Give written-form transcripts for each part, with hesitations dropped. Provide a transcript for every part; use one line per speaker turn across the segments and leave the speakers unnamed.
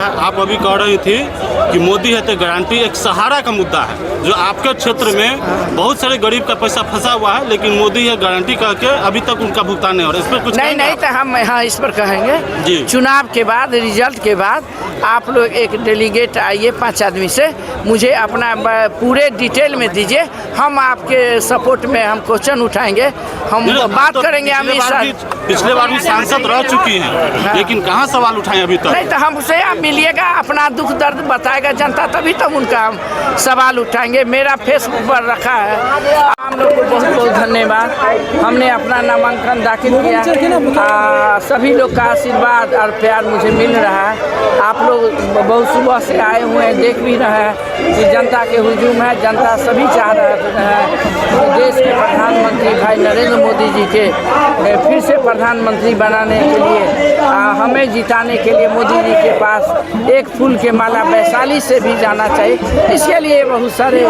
आप अभी कह रही थी कि मोदी है तो गारंटी एक सहारा का मुद्दा है जो आपके क्षेत्र में बहुत सारे गरीब का पैसा फंसा हुआ है, लेकिन मोदी है गारंटी करके अभी तक उनका भुगतान नहीं हो रहा है। इस पर कुछ
नहीं तो हम यहाँ इस पर कहेंगे
जी।
चुनाव के बाद, रिजल्ट के बाद आप लोग एक डेलीगेट आइए 5 आदमी से, मुझे अपना पूरे डिटेल में दीजिए। हम आपके सपोर्ट में हम क्वेश्चन उठाएंगे, हम बात करेंगे। हम
पिछले बार भी सांसद रह चुकी हैं, लेकिन कहाँ सवाल उठाए अभी तक?
नहीं तो हमसे आप मिलिएगा, अपना दुख दर्द बताएगा जनता, तभी तो उनका हम सवाल उठाएंगे। मेरा फेसबुक पर रखा है। हम लोग को बहुत बहुत धन्यवाद। हमने अपना नामांकन दाखिल किया, सभी लोग का आशीर्वाद और प्यार मुझे मिल रहा है। आप लोग बहुत सुबह से आए हुए हैं, देख भी रहे हैं कि जनता के हुजूम है। जनता सभी चाह रहे हैं देश के प्रधानमंत्री भाई नरेंद्र मोदी जी के फिर से प्रधानमंत्री बनाने के लिए, हमें जिताने के लिए मोदी जी के पास एक फूल के माला वैशाली से भी जाना चाहिए। इसके लिए बहुत सारे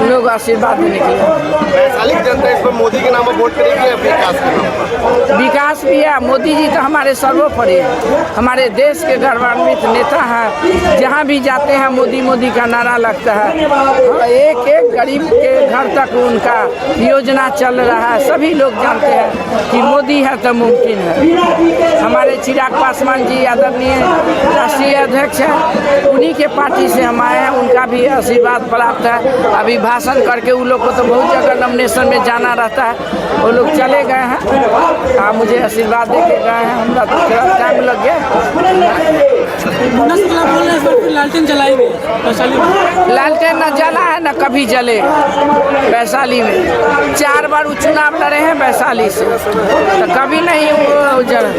लोग आशीर्वाद देने के लिए।
वैशाली की जनता इस पर मोदी के नाम पर वोट करेगी या विकास के?
विकास भी है। मोदी जी तो हमारे सर्वोपरि है, हमारे देश के गौरवान्वित नेता हैं। जहाँ भी जाते हैं मोदी मोदी का नारा लगता है। एक एक गरीब के घर तक उनका योजना चल रहा है। सभी लोग जानते हैं कि मोदी है तो मुमकिन है। हमारे चिराग पासवान जी आदरणीय राष्ट्रीय अध्यक्ष हैं, उन्हीं के पार्टी से हम आए हैं। उनका भी आशीर्वाद प्राप्त है। अभी भाषण करके उन लोग को तो बहुत जगह नॉमिनेशन में जाना रहता है, वो लोग चले गए हैं। मुझे आशीर्वाद दे के गए हैं। हमरा तो थोड़ा टाइम लग गया।
लालटेन जलाएंगे वैशाली में?
लालटेन न जला है न कभी जले वैशाली में। 4 बार चुनाव लड़े हैं वैशाली से, तो कभी नहीं जला।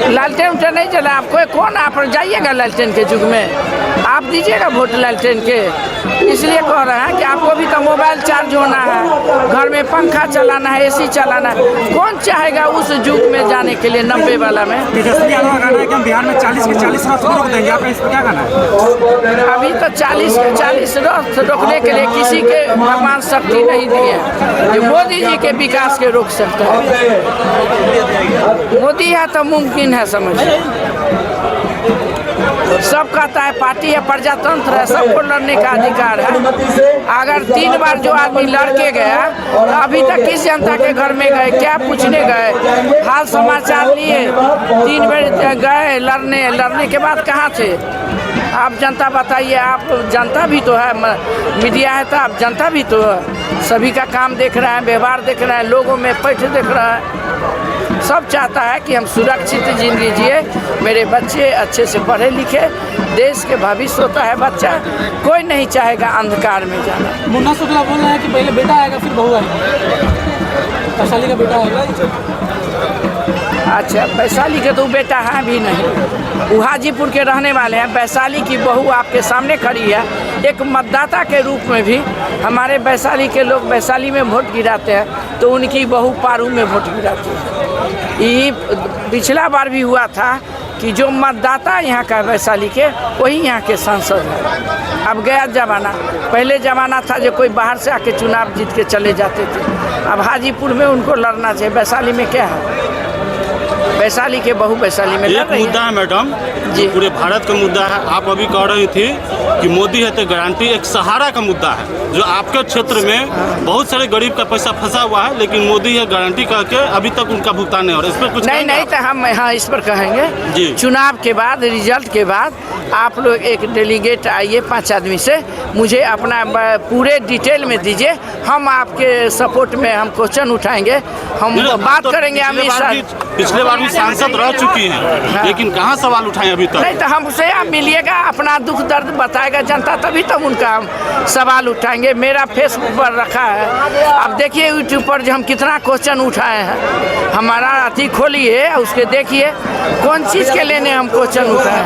लालटेन उठे नहीं जला। आपको कौन, आप जाइएगा लालटेन के युग में, आप दीजिएगा वोट लालटेन के। इसलिए कह रहे हैं कि आपको भी तो मोबाइल चार्ज होना है, घर में पंखा चलाना है, एसी चलाना है। कौन चाहेगा उस युग में जाने के लिए 90 वाला में?
तेजस्वी यादव का कहना है कि हम बिहार में 40 के 40 रथ रोक देंगे। आप इस पर क्या कहना है?
अभी तो 40 के 40 रथ रोकने के लिए किसी के भगवान शक्ति नहीं दिए, जो मोदी जी के विकास के रोक सकते हैं। मोदी है तो मुमकिन है, समझिए। सब कहता है पार्टी है, प्रजातंत्र है, सबको लड़ने का अधिकार है। अगर 3 बार जो आदमी लड़के गया तो अभी तक किस जनता के घर में गए, क्या पूछने गए? हाल समाचार लिए, 3 बार गए लड़ने के बाद कहाँ थे? आप जनता बताइए। आप जनता भी तो है, मीडिया है तो आप जनता भी तो है। सभी का काम देख रहा है, व्यवहार देख रहा है, लोगों में पैठ देख रहा है। सब चाहता है कि हम सुरक्षित जिंदगी जिए, मेरे बच्चे अच्छे से पढ़े लिखे, देश के भविष्य होता है बच्चा। कोई नहीं चाहेगा अंधकार में जाना।
मुन्ना शुक्ला बोल रहे हैं कि पहले बेटा आएगा फिर बहू आएगी। वैशाली का बेटा आएगा।
अच्छा, वैशाली के तो बेटा है भी नहीं, वो हाजीपुर के रहने वाले हैं। वैशाली की बहू आपके सामने खड़ी है। एक मतदाता के रूप में भी हमारे वैशाली के लोग वैशाली में वोट गिराते हैं, तो उनकी बहू पारू में वोट गिराती है। ये पिछला बार भी हुआ था कि जो मतदाता यहाँ का वैशाली के, वही यहाँ के सांसद हैं। अब गया ज़माना, पहले ज़माना था जो कोई बाहर से आके चुनाव जीत के चले जाते थे। अब हाजीपुर में उनको लड़ना चाहिए। वैशाली में क्या है? वैशाली के बहू वैशाली में
एक मुद्दा है मैडम जी, पूरे भारत का मुद्दा है। आप अभी कह रही थी कि मोदी है तो गारंटी एक सहारा का मुद्दा है जो आपके क्षेत्र में बहुत सारे गरीब का पैसा फंसा हुआ है, लेकिन मोदी है गारंटी करके अभी तक उनका भुगतान नहीं हो रहा है। इस पर कुछ
नहीं तो हम यहाँ इस पर कहेंगे
जी।
चुनाव के बाद, रिजल्ट के बाद आप लोग एक डेलीगेट आइए 5 आदमी से, मुझे अपना पूरे डिटेल में दीजिए। हम आपके सपोर्ट में हम क्वेश्चन उठाएंगे, हम बात करेंगे। हम
पिछले बार भी सांसद रह चुकी हैं, लेकिन कहाँ सवाल उठाए अभी तक?
नहीं तो हमसे आप मिलिएगा, अपना दुख दर्द बताएगा जनता, तभी तो उनका हम सवाल उठाएंगे। मेरा फेसबुक पर रखा है, आप देखिए यूट्यूब पर जो हम कितना क्वेश्चन उठाए हैं। हमारा अथी खोलिए, उसके देखिए कौन चीज़ के लेने हम क्वेश्चन उठाए।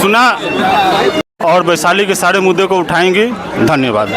सुना और वैशाली के सारे मुद्दे को उठाएंगे। धन्यवाद।